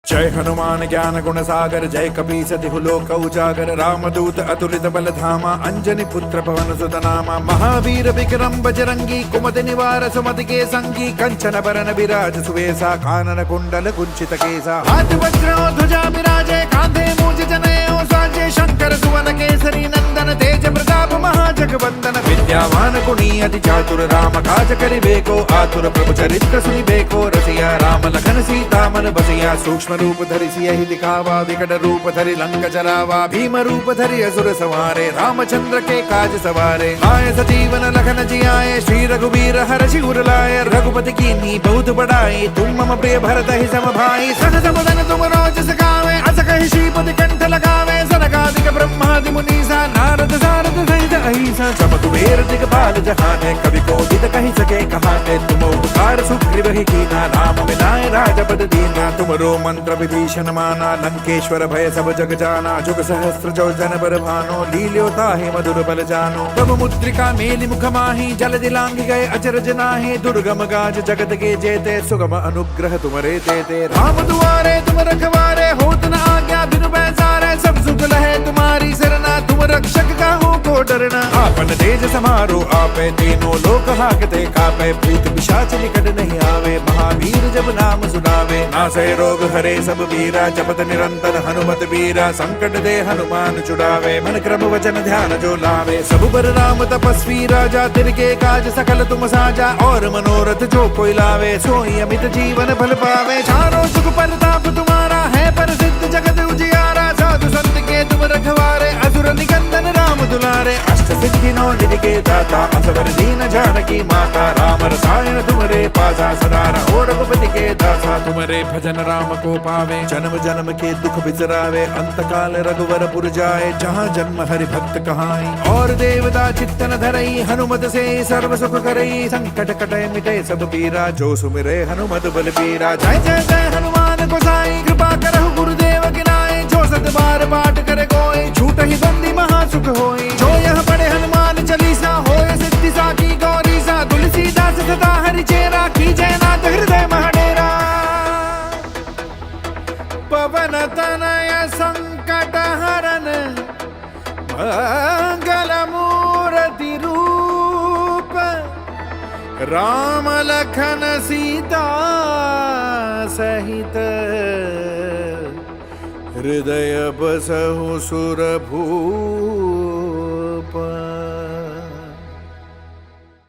जय हनुमान ज्ञान गुण सागर, जय कपीस तिहु लोक उजागर, रामदूत अतुलित बल धामा, अंजनी पुत्र पवन सुत नामा, महावीर विक्रम बजरंगी, कुमति निवार सुमति के संगी, कंचन बरन विराज सुवेशा, कानन कुंडल कुंचित केसा, हाथ वज्र ध्वजा विराजे, कांधे मूज जनेऊ साजे, शंकर सुवन केसरी नंदन, तेज प्रताप महाजगवंदन, विद्यावान गुणी अति चातुर, राम काज करिबेको आतुर, प्रभु चरित्र सुनिबेको रसिया, राम लखन सीता मन बसिया, सूक्ष्म रूप धरि सियहि दिखावा, विकट रूप धरि लंक जरावा, भीम रूप धरि असुर संहारे, रामचंद्र के काज सवारे, आए सजीवन लखन जियाए, श्री रघुवीर हर्षि उर लाए, रघुपति कीन्ही बहुत बड़ाई, तुम मम प्रिय भरत ही सम भाई, सहस बदन तुम रोजस गावे, अस कहि श्रीपति कंठ लगावे, सनकादिक ब्रह्मादि मुनीसा, नारद सारद सहित अहिसा, सब कुबेर दिगपाल जहाने, कवि कोविद कहि सके कहाने, तुम उपकार सुग्रीव ही कीना, राम मिलाए राजपद दीना, तुमरो मंत्र विभीषण माना, लंकेश्वर भय सब जग जाना, जुग सहस्त्र जो जन बर भानो, लील्यो ताहि मधुर बल जानो, प्रभु मुद्रिका मेलि मुख माहि, जल दिलांघ गए अचरज नाहि, दुर्गम गाज जगत के जेते, सुगम अनुग्रह तुमरे तेते, राम दुआरे तुम रखवारे, होत न आज्ञा बिनु पैसारे, सब सुख लहे तुम्हारी सरना, तुम रक्षक काहू को डरना, आपन तेज समारो आपे, तीनों लोक हाकते कापे, भूत पिशाच निकट नहीं आवे, महावीर जब नाम सुनावे, नासै रोग हरे सब वीरा, जपत निरंतर हनुमत वीरा, संकट दे हनुमान छुड़ावे, मन क्रम वचन ध्यान जो लावे, सब पर राम तपस्वी राजा, तिनके काज सकल तुम साजा, और मनोरथ जो कोई लावे, सोई अमित जीवन फल पावे, चारों सुख परताप तुम्हारा है, प्रसिद्ध जगत उजियारा, साधु संत के तुम रखवारे, असुर निकंदन राम दुलारे, अष्ट सिद्धि नौ निधि के दाता, असवर दीन जानकी माता, राम रसायन तुमरे पासा, सदा रहो रघुपति के दासा, तुमरे भजन राम को पावे, जन्म जन्म के दुख बिसरावे, अंत काल रघुवर पुर जाए, जहाँ जन्म हरि भक्त कहाई, और देवता चित्तन धरई, हनुमत से सर्व सुख करई, संकट कटे मिटे सब पीरा, जो सुमिरे हनुमत बलबीरा, जय जय जय हनुमान गोसाई, कृपा करहु गुरुदेव की नाई, जो सत बार पाठ करे कोई, छूट ही बंदी महासुख होई, जो यह पढ़े हनुमान चालीसा, होय सिद्धि साखी गौरी सा, तुलसीदास सदा हरि चेरा, की जयनाथ हृदय महडेरा, पवन तनय संकट हरन, मंगल मूर्ति रूप, राम लखन सीता सहित, हृदय बसहु सुर भूप।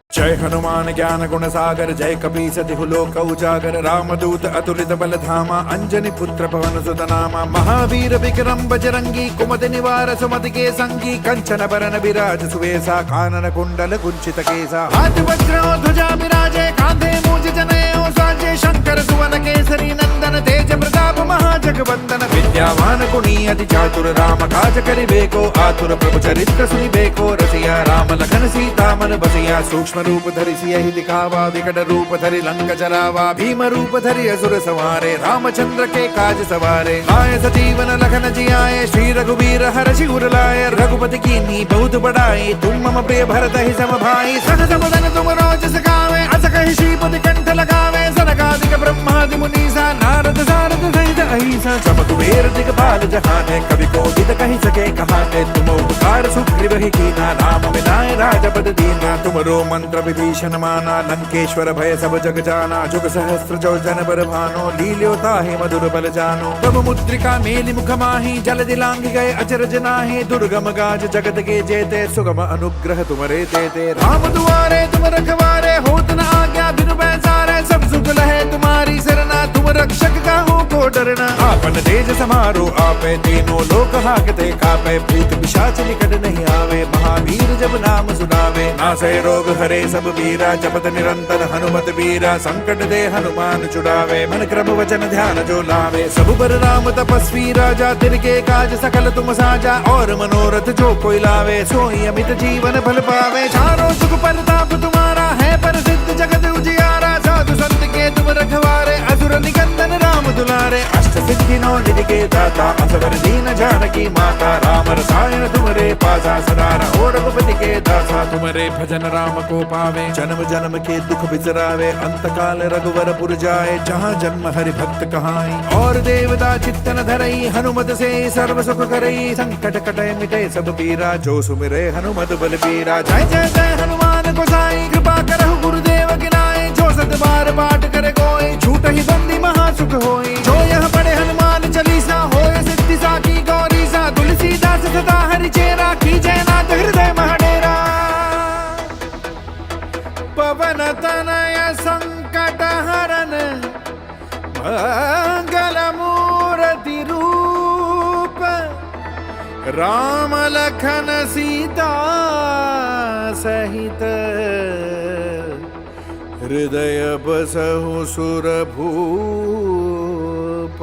जय हनुमान ज्ञान गुण सागर, जय कपीस तिहु लोक उजागर, रामदूत अतुलित बल धामा, अंजनी पुत्र पवन सुत नामा, महावीर विक्रम बजरंगी, कुमति निवार सुमति के संगी, कंचन बरन विराज सुवेशा, कानन कुंडल कुंचित केसा, हाथ वज्र ध्वजा विराजे, कांधे मूज जनेऊ साजे, शंकर सुवन केसरी नंदन, तेज प्रताप महाजगवंदन, विद्यावान गुणी अति चातुर, राम काज करिबेको आतुर, प्रभु चरित्र सुनिबेको रसिया, राम लखन सीता मन बसिया, सूक्ष्म रूप धरि सियहि दिखावा, विकट रूप धरि लंक जरावा, भीम रूप धरि असुर संहारे, रामचंद्र के काज सवारे, आए सजीवन लखन जियाए, श्री रघुवीर हर्षि उर लाए, रघुपति कीन्ही बहुत बड़ाई, तुम मम प्रिय भरत ही सम भाई, सहस बदन तुम रोजस गावे, अस कहि श्रीपति कंठ लगावे, सनकादिक ब्रह्मादि मुनीसा, नारद सारद सहित अहिसा, सब कुबेर दिगपाल जहाने, कवि कोविद कहि सके कहाने, तुम उपकार सुग्रीव ही कीना, राम मिलाए राजपद दीना, तुमरो मंत्र विभीषण माना, लंकेश्वर भय सब जग जाना, जुग सहस्त्र जो जन बर भानो, लील्यो ताहि मधुर बल जानो, प्रभु मुद्रिका मेलि मुख माहि, जल दिलांघ गए अचरज नाहि, दुर्गम गाज जगत के जेते, सुगम अनुग्रह तुमरे तेते, राम दुआरे तुम रखवारे, होत न आज्ञा बिनु पैसारे, सब सुख लहे तुम्हारी सरना, तुम रक्षक काहू को डरना, आपन तेज समारो आपे, तीनों लोक हाकते कापे, भूत पिशाच निकट नहीं आवे, महावीर जब नाम सुनावे, नासै रोग हरे सब वीरा, जपत निरंतर हनुमत वीरा, संकट दे हनुमान छुड़ावे, मन क्रम वचन ध्यान जो लावे, सब पर राम तपस्वी राजा, तिनके काज सकल तुम साजा, और मनोरथ जो कोई लावे, सोई अमित जीवन फल पावे, चारों सुख परताप तुम्हारा है, प्रसिद्ध जगत उजियारा, साधु संत के तुम रखवारे, असुर निकंदन राम दुलारे, अष्ट सिद्धिनो निधि के दाता असवर दीन जानकी माता राम रसायन तुमरे पासा सदा रहो रघुपति के दासा तुमरे भजन राम को पावे जन्म जन्म के दुख बिसरावे अंत काल रघुवर पुर जाए जहाँ जन्म हरि भक्त कहाई और देवता चित्तन धरई हनुमत से सर्व सुख करई संकट कटे मिटे सब पीरा जो सुमिरे हनुमत बल पीरा जय जय जय हनुमान गोसाई कृपा करहु गुरुदेव गिनाए जो सत बार पाठ करे कोई झूठ ही बंदी महासुख होई जो यह पढ़े हनुमान चालीसा होए सिद्धि साकी गौरी सा तुलसीदास सदा हरि चेरा की जय नाथ हृदय महडेरा पवन तनय संकट हरन मंगल मूर्ति रूप राम लखन सीता सहित हृदय बसहु सुरभूप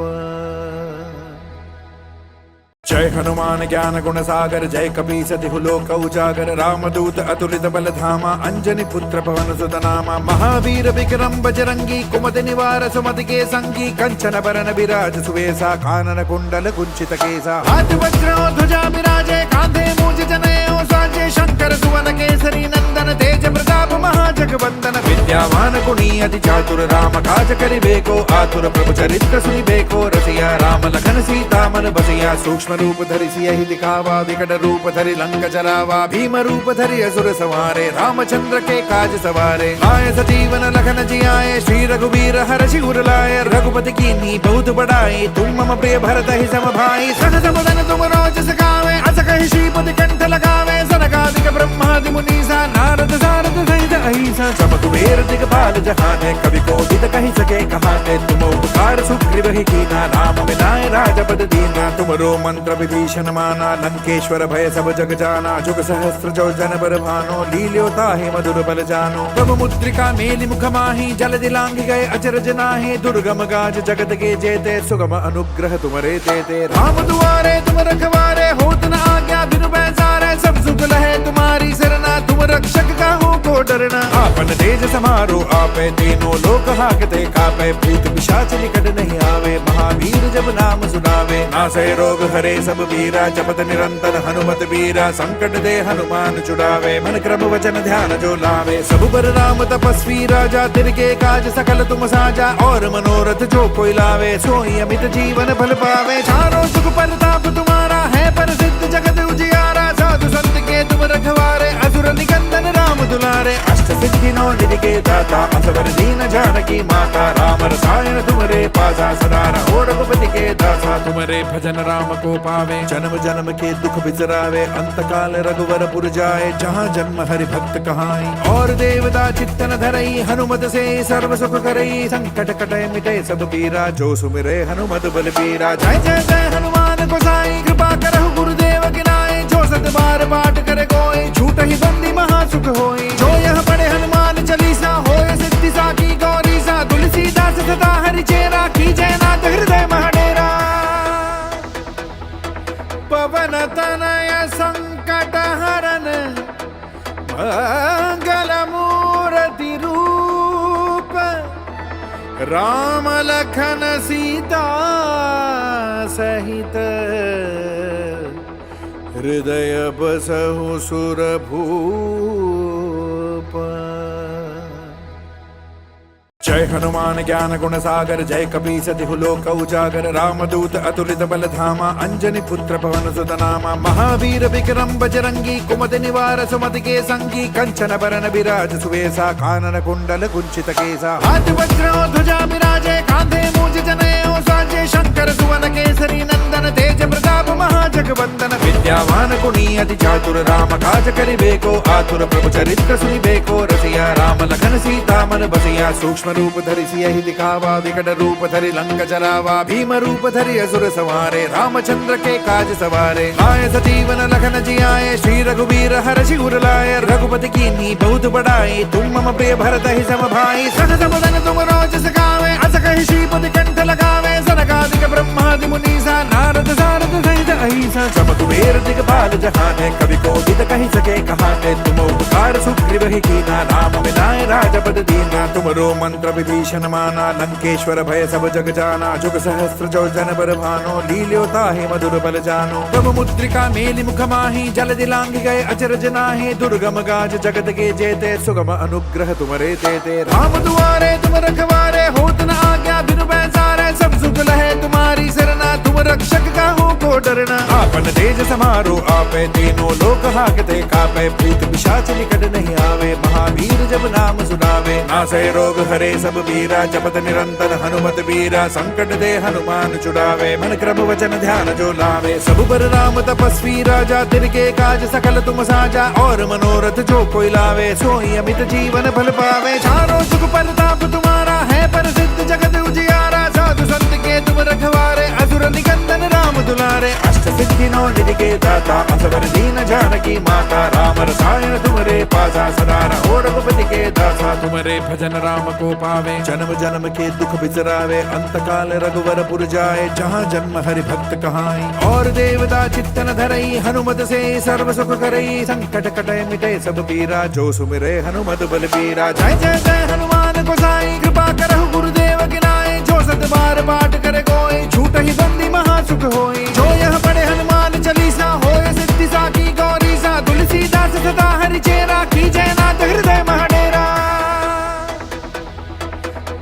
जय हनुमान ज्ञान गुण सागर जय कपीस तिहु लोक उजागर रामदूत अतुलित बल धामा अंजनी पुत्र पवन सुत नामा महावीर विक्रम बजरंगी कुमति निवार सुमति के संगी कंचन बरन विराज सुवेसा कानन कुंडल कुंचित केसा हाथ वज्र ध्वजा विराजे कांधे मूज जनेऊ साजे शंकर सुवन केसरी नंदन तेज प्रताप महाजगवंदन विद्यावान गुणी अति चातुर राम काज करिबेको आतुर प्रभु चरित्र सुनिबेको रसिया राम लखन सीता मन बसिया सूक्ष्म रूप धरि सियहि दिखावा विकट रूप धरि लंक जरावा भीम रूप धरि असुर संहारे रामचंद्र के काज सवारे आए सजीवन लखन जियाए श्री रघुवीर हर्षि उर लाए रघुपति कीन्ही बहुत बड़ाई तुम मम प्रिय भरत ही सम भाई सहज बदन तुम रोज सखावे अस कहि श्रीपति कंठ लगावे सनकादिक ब्रह्मादि मुनीसा नारद सारद सहित अहिसा सब कुबेर दिगपाल जहाने कवि कोविद कहि सके कहाते तुम उपकार सुग्रीव ही कीना राम मिलाए राजपद दीना तुमरो मंत्र विभीषण माना लंकेश्वर भय सब जग जाना जुग सहस्त्र जो जन बर भानो लील्यो ताहि मधुर बल जानो प्रभु मुद्रिका मेलि मुख माहि जल दिलांग गए अचरज नाहि दुर्गम गाज जगत के जेते सुगम अनुग्रह तुमरे देते राम दुआरे तुम रखवारे होत न आज्ञा बिनु पैसारे सब सुख लहे तुम्हारी सरना तुम रक्षक काहू को डरना आपन तेज समारो आपे तीनों लोक हाकते कापे भूत पिशाच निकट नहीं आवे महावीर जब नाम सुनावे नासै रोग हरे सब वीरा जपत निरंतर हनुमत वीरा संकट दे हनुमान छुड़ावे मन क्रम वचन ध्यान जो लावे सब पर राम तपस्वी राजा तिनके काज सकल तुम साजा और मनोरथ जो कोई लावे सोई अमित जीवन फल पावे चारों सुख परताप तुम्हारा है प्रसिद्ध जगत उजियारा साधु संत के तुम रखवारे असुर निकंदन राम दुलारे अष्ट सिद्धिनो निधि के दाता असवर दीन जानकी माता राम रसायन तुमरे पासा सदा रहो रघुपति के दासा तुमरे भजन राम को पावे जन्म जन्म के दुख बिसरावे अंत काल रघुवर पुर जाए जहाँ जन्म हरि भक्त कहाई और देवता चित्तन धरई हनुमत से सर्व सुख करई संकट कटे मिटे सब पीरा जो सुमिरे हनुमत बल पीरा जय जय जय हनुमान गोसाई कृपा करहु गुरुदेव गिनाए जो सत बार पाठ करे कोई झूठ ही बंदी महासुख होई जो यह पढ़े हनुमान चालीसा होए सिद्धि साकी गौरी सा तुलसीदास सदा हरि चेरा की जय नाथ हृदय महडेरा पवन तनय संकट हरन मंगल मूर्ति रूप राम लखन सीता सहित हृदय बसहु सुरभूप जय हनुमान ज्ञान गुण सागर जय कपीस तिहु लोक उजागर रामदूत अतुलित बल धामा अंजनी पुत्र पवन सुत नामा महावीर विक्रम बजरंगी कुमति निवार सुमति के संगी कंचन बरन विराज सुवेसा कानन कुंडल कुंचित केसा हाथ वज्र ध्वजा विराजे कांधे मूज जनेऊ साजे शंकर सुवन केसरी नंदन तेज प्रताप महाजगवंदन विद्यावान गुणी अति चातुर राम काज करिबेको आतुर प्रभु चरित्र सुनिबेको रसिया राम लखन सीता मन बसिया सूक्ष्म रूप धरि सियहि दिखावा विकट रूप धरि लंक जरावा भीम रूप धरि असुर संहारे रामचंद्र के काज सवारे आए सजीवन लखन जियाए श्री रघुवीर हर्षि उर लाए रघुपति कीन्ही बहुत बड़ाई तुम मम प्रिय भरत ही सम भाई सहज बदन तुम रोज सखावे अस कहि श्रीपति कंठ लगावे सनकादिक ब्रह्मादि मुनीसा नारद सारद सहित अहिसा सा जब कुबेर दिगपाल जहाने, कवि को विद कही सके कहाने। तुम उपकार सुग्रीव ही कीना, राम मिलाए राजपद दीना। तुमरो मंत्र विभीषण माना, लंकेश्वर भय सब जग जाना। जुग सहस्त्र जो जन बर भानो, लील्यो ताहि मधुर बल जानो। तब मुद्रिका मेलि मुख माहि, जल दिलांग गए अचरज नाहि। दुर्गम गाज जगत के जेते, सुगम अनुग्रह तुमरे तेते। राम दुआरे तुम रखवारे, होत न आज्ञा बिनु पैसारे। सब सुख लहे तुम्हारी सरना, तुम रक्षक का हो को डरना। आपन तेज समारो आपे, तीनों लोक हाकते कापे। भूत पिशाच निकट नहीं आवे, महावीर जब नाम सुनावे। नासै रोग हरे सब वीरा, जपत निरंतर हनुमत वीरा। संकट दे हनुमान छुड़ावे, मन क्रम वचन ध्यान जो लावे। सब पर राम तपस्वी राजा, तिनके काज सकल तुम साजा। और मनोरथ जो कोई लावे, सोई अमित जीवन फल पावे। चारों जुग परताप तुम्हारा है, प्रसिद्ध जगत उजियारा। साधु संत के तुम रखवारे, असुर निकंदन राम दुलारे। अष्ट सिद्धि नौ निधि के दाता, असवर दीन जानकी माता। राम रसायन तुमरे पासा, सदा रहो रघुपति के दासा। तुमरे भजन राम को पावे, जन्म जन्म के दुख बिसरावे। अंत काल रघुवर पुर जाए, जहाँ जन्म हरि भक्त कहाई। और देवता चित्तन धरई, हनुमत से सर्व सुख करई। संकट कटे मिटे सब पीरा, जो सुमिरे हनुमत बलबीरा। जय जय जय हनुमान गोसाई, कृपा करहु गुरुदेव की नाई। जो सत बार पाठ करे कोई, छूट ही बंदी महा सुख होई। जो यह पढ़े हनुमान चालीसा, होय सिद्धि साकी गौरीसा। तुलसीदास सदा हरि चेरा, की जयनाथ हृदय महडेरा।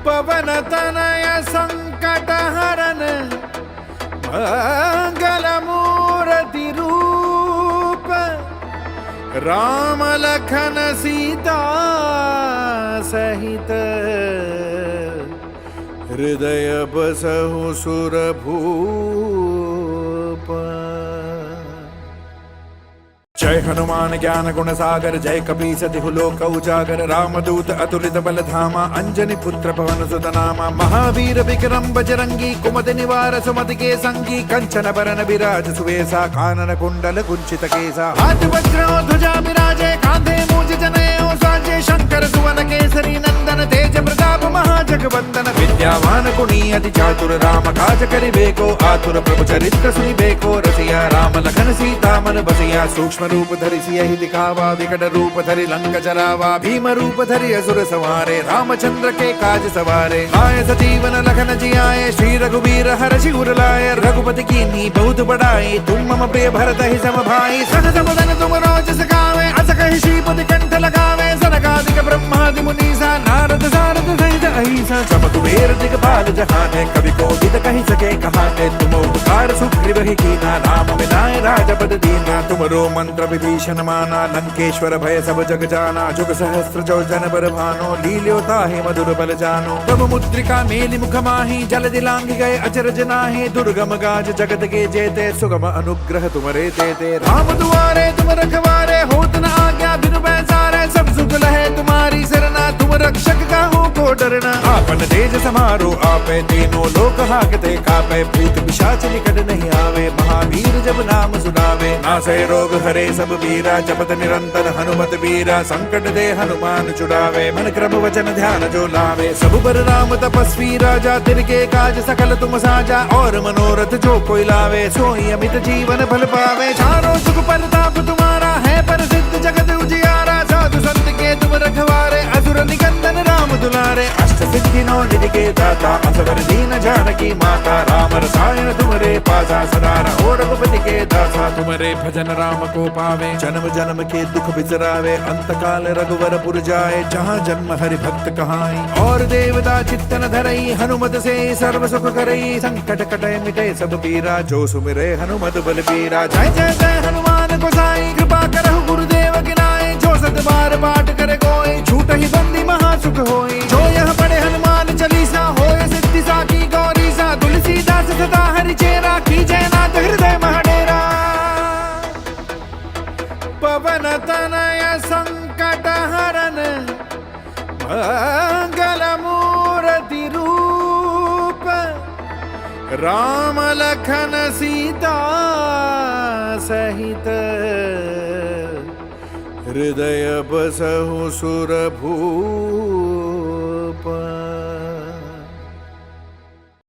पवन तनय संकट हरन, मंगल मूर्ति रूप। राम लखन सीता सहित, हृदय बसहु सुरभूप। जय हनुमान ज्ञान गुण सागर, जय कपीस तिहु लोक उजागर। रामदूत अतुलित बल धामा, अंजनी पुत्र पवन सुत नामा। महावीर विक्रम बजरंगी, कुमति निवार सुमति के संगी। कंचन बरन विराज सुवेसा, कानन कुंडल कुंचित केसा। हाथ वज्र ध्वजा विराजे, कांधे मूज जनेऊ साजे। शंकर सुवन केसरी नंदन, तेज प्रताप महाजगवंदन। विद्यावान गुणी अति चातुर, राम काज करिबेको आतुर। प्रभु चरित्र सुनिबेको रसिया, राम लखन सीता मन बसिया। सूक्ष्म रूप धरि सियहि दिखावा, विकट रूप धरि लंक जरावा। भीम रूप धरि असुर संहारे, रामचंद्र के काज सवारे। आए सजीवन लखन जियाए, श्री रघुवीर हर्षि उर लाए। रघुपति कीन्ही बहुत बड़ाई, तुम मम प्रिय भरत ही सम भाई। सहज बदन तुम रोज सखावे, अस कहि श्रीपति कंठ लगावे। सनकादिक ब्रह्मादि मुनीसा, नारद सारद सहित अहिसा। सब कुबेर दिगपाल जहाने, कवि को विद कही सके कहाने। तुम उपकार सुग्रीव ही कीना, राम मिलाए राजपद दीना। तुमरो मंत्र विभीषण माना, लंकेश्वर भय सब जग जाना। जुग सहस्त्र जो जन बर भानो, लील्यो ताहि मधुर बल जानो। तब मुद्रिका मेलि मुख माहि, जल दिलांग गए अचरज नाहि। दुर्गम गाज जगत के जेते, सुगम अनुग्रह तुमरे तेते। राम दुआरे तुम रखवारे, होत न आज्ञा बिनु पैसारे। सब सुख लहे तुम्हारी सरना, तुम रक्षक का हो को डरना। आपन तेज समारो आपे, तीनों लोक हाकते कापे। भूत पिशाच निकट नहीं आवे, महावीर जब नाम सुनावे। नासै रोग हरे सब वीरा, जपत निरंतर हनुमत वीरा। संकट दे हनुमान छुड़ावे, मन क्रम वचन ध्यान जो लावे। सब पर राम तपस्वी राजा, तिनके काज सकल तुम साजा। और मनोरथ जो कोई लावे, सोई अमित जीवन फल पावे। चारों सुख परताप तुम्हारा है, प्रसिद्ध जगत उजियारा। साधु संत के तुम रखवारे, असुर निकंदन राम दुलारे। अष्ट सिद्धि नौ निधि के दाता, असवर दीन जानकी माता। राम रसायन तुमरे पासा, सदा रहो रघुपति के दासा। तुमरे भजन राम को पावे, जन्म जन्म के दुख बिसरावे। अंत काल रघुवर पुर जाए, जहाँ जन्म हरि भक्त कहाई। और देवता चित्तन धरई, हनुमत से सर्व सुख करई। संकट कटे मिटे सब पीरा, जो सुमिरे हनुमत बलबीरा। जय जय जय हनुमान गोसाई, कृपा करहु गुरुदेव की नाई। जो सत बार पाठ करे कोई, छूट ही बंदी महा सुख होई। जो यह पढ़े हनुमान चालीसा, होय सिद्धि साकी गौरीसा। तुलसीदास सदा हरि चेरा, की जयनाथ हृदय महडेरा। पवन तनय संकट हरन, मंगल मूर्ति रूप। राम लखन सीता सहित, हृदय बसहु सुरभूप।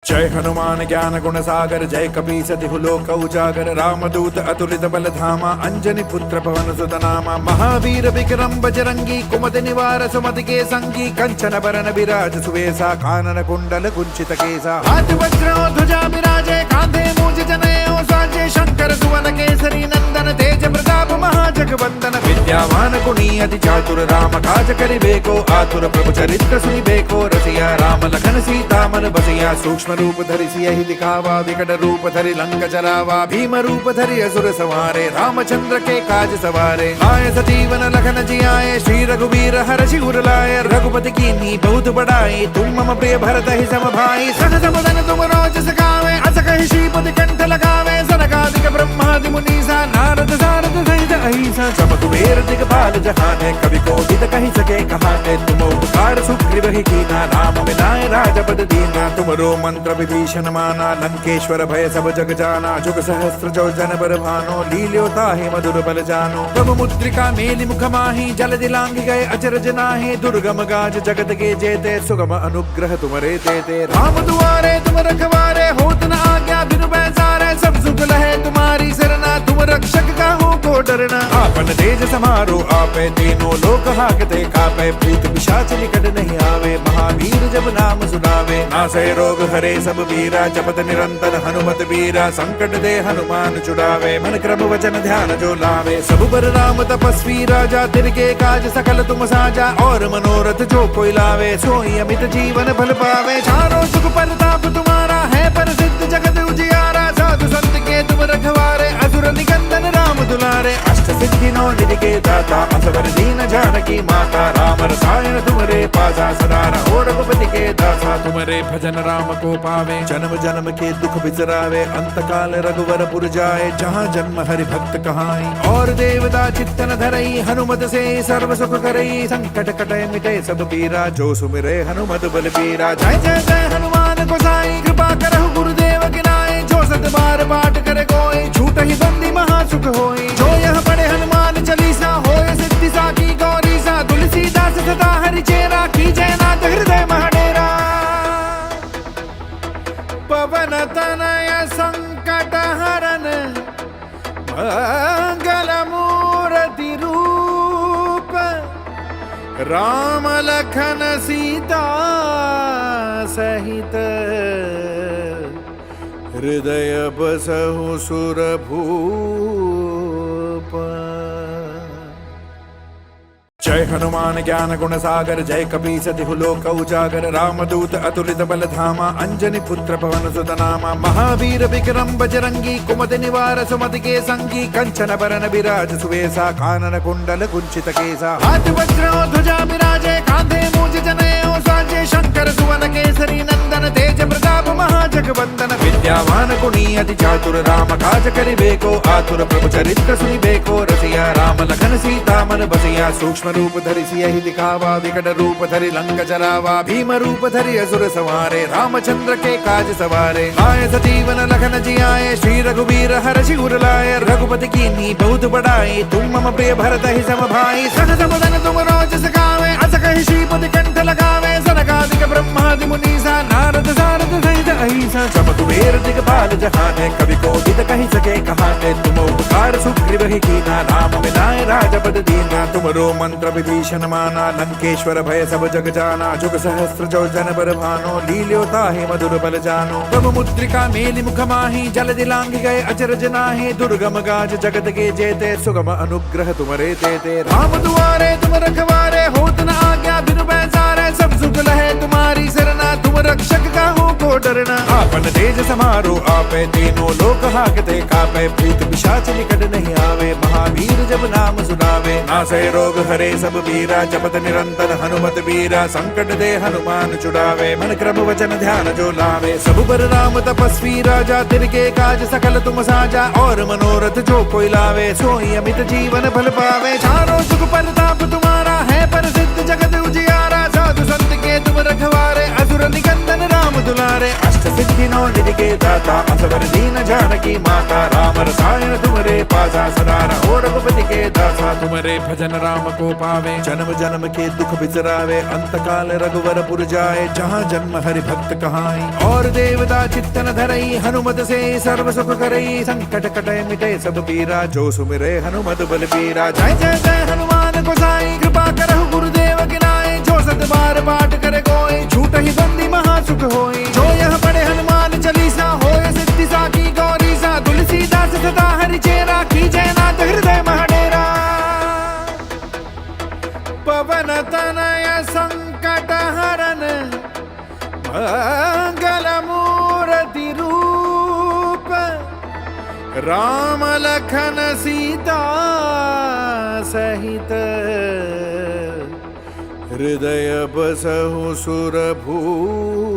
जय हनुमान ज्ञान गुण सागर जय कपीस तिहु लोक उजागर रामदूत अतुलित बल धामा अंजनी पुत्र पवन सुत नामा महावीर विक्रम बजरंगी कुमति निवार सुमति के संगी कंचन बरन विराज सुवेसा कानन कुंडल कुंचित केसा हाथ वज्र ध्वजा विराजे कांधे मूज जनेऊ साजे शंकर सुवन केसरी नंदन तेज प्रताप महाजगवंदन विद्यावान गुणी अति चातुर राम काज करिबेको आतुर प्रभु चरित्र सुनिबेको रसिया राम लखन सीता मन बसिया सूक्ष्म रूप धरि सियहि दिखावा विकट रूप धरि लंक जरावा भीम रूप धरि असुर संहारे रामचंद्र के काज सवारे आए सजीवन लखन जियाए श्री रघुवीर हर्षि उर लाए रघुपति कीन्ही बहुत बड़ाई तुम मम प्रिय भरत ही सम भाई सहस बदन तुम रोज सखावे अस कहि श्रीपति कंठ लगावे सनकादिक ब्रह्मादि मुनीसा नारद सारद सहित अहिसा सब कुबेर दिगपाल जहाने कवि कोविद कहि सके कहाने तुम उपकार सुग्रीव ही कीना राम मिलाए राजपद दीना तुमरो मंत्र विभीषण माना लंकेश्वर भय सब जग जाना जुग सहस्त्र जो जन बर भानो लील्योता है मधुर बल जानो प्रभु मुद्रिका मेलि मुख माही जल दिलांग गए अचरज नाहि दुर्गम गाज जगत के जेते सुगम अनुग्रह तुमरे देते राम दुआरे तुम रखवारे होत न आज्ञा बिनु पैसारे सब सुख लहे तुम्हारी सरना तुम रक्षक काहू को डरना आपन तेज समारो आपे तीनों लोक हाकते कापे भूत पिशाच निकट नहीं आवे महावीर जब नाम सुनावे नासै रोग हरे सब वीरा जपत निरंतर हनुमत वीरा संकट दे हनुमान छुड़ावे मन क्रम वचन ध्यान जो लावे सब पर राम तपस्वी राजा तिनके काज सकल तुम साजा और मनोरथ जो कोई लावे सोई अमित जीवन फल पावे चारों सुख परताप तुम्हारा है प्रसिद्ध जगत उजियारा साधु संत के तुम रखवारे असुर निकंदन राम दुलारे अष्ट सिद्धि नौ निधि के दाता असवर दीन जानकी माता राम रसायन तुमरे पासा सदा रहो रघुपति के दासा तुमरे भजन राम को पावे जन्म जन्म के दुख बिसरावे अंत काल रघुवर पुर जाए जहाँ जन्म हरि भक्त कहाई और देवता चित्तन धरई हनुमत से सर्व सुख करई संकट कटे मिटे सब पीरा जो सुमिरे हनुमत बल पीरा जय जय जय हनुमान गोसाई कृपा करहु गुरुदेव की नाई जो सत बार पाठ करे कोई छूट ही बंदी महासुख होई जो यह पढ़े हनुमान चालीसा होए सिद्धि साकी गौरी सा तुलसीदास सदा हरि चेरा की जय नाथ हृदय महाडेरा पवन तनय संकट हरन मंगल मूर्ति रूप राम लखन सीता सहित हृदय बसहु सुर भूप जय हनुमान ज्ञान गुण सागर जय कपीस तिहु लोक उजागर रामदूत अतुलित बल धामा अंजनी पुत्र पवन सुत नामा महावीर विक्रम बजरंगी कुमति निवार सुमति के संगी कंचन बरन विराज सुवेसा कानन कुंडल कुंचित केसा हाथ वज्र ध्वजा विराजे कांधे मूज जनेऊ साजे शंकर सुवन केसरी नंदन तेज प्रताप महाजगवंदन विद्यावान गुणी अति चातुर राम काज करिबेको आतुर प्रभु चरित्र सुनिबेको रसिया राम लखन सीता मन बसिया सूक्ष्म रूप धरि सियहि दिखावा विकट रूप धरि लंक जरावा भीम रूप धरि असुर संहारे रामचंद्र के काज सवारे आए सजीवन लखन जियाए श्री रघुवीर हर्षि उर लाए रघुपति कीन्ही बहुत बड़ाई तुम मम प्रिय भरत ही सम भाई सहस बदन तुम रोज सखावे अस कहि श्रीपति कंठ लगावे सनकादिक ब्रह्मादि मुनीसा नारद सारद सहित अहिसा सब कुबेर दिगपाल जहाने कवि कोविद कहि सके कहाने तुम उपकार सुग्रीव ही कीना राम मिलाए राजपद दीना तुमरो मंत्र विभीषण माना लंकेश्वर भय सब जग जाना जुग सहस्त्र जो जन बर भानो लील्योता है मधुर बल जानो प्रभु मुद्रिका मेलि मुख माही जल दिलांग गए अचरज नाहि दुर्गम गाज जगत के जेते सुगम अनुग्रह तुमरे देते राम दुआरे तुम रखवारे होत न आज्ञा बिनु पैसारे सब सुख लहे तुम्हारी सरना तुम रक्षक काहू को डरना आपन तेज समारो आपे तीनों लोक हाकते कापे भूत पिशाच निकट नहीं आवे महावीर जब नाम सुनावे नासै रोग हरे सब वीरा जपत निरंतर हनुमत वीरा संकट दे हनुमान छुड़ावे मन क्रम वचन ध्यान जो लावे सब पर राम तपस्वी राजा तिनके काज सकल तुम साजा और मनोरथ जो कोई लावे सोई अमित जीवन फल पावे चारों सुख परताप तुम्हारा है प्रसिद्ध जगत उजियारा साधु संत के तुम रखवारे असुर कंदन राम दुलारे, अष्ट सिद्धि नौ निधि के दाता, असवर दीन जानकी माता, राम रसायन तुमरे पासा, सदा रहो रघुपति के दासा। तुमरे भजन राम को पावे, जन्म जन्म के दुख बिसरावे, अंत काल रघुवर पुर जाए, जहाँ जन्म हरि भक्त कहाई। और देवता चित्तन धरई, हनुमत से सर्व सुख करई, संकट कटे मिटे सब पीरा, जो सुमिरे हनुमत बल पीरा। जय जय जय हनुमान गोसाई, कृपा करहु गुरुदेव की नाई, जो सत बार पाठ करे कोई, झूठ ही बंदी महा सुख होई। जो यह पढ़े हनुमान चालीसा, होय सिद्धि साकी गौरीसा, तुलसीदास सदा हरि चेरा, की जयनाथ हृदय महडेरा। पवन तनय संकट हरन, मंगल मूर्ति रूप, राम लखन सीता सहित, हृदय बसहु सुरभूप।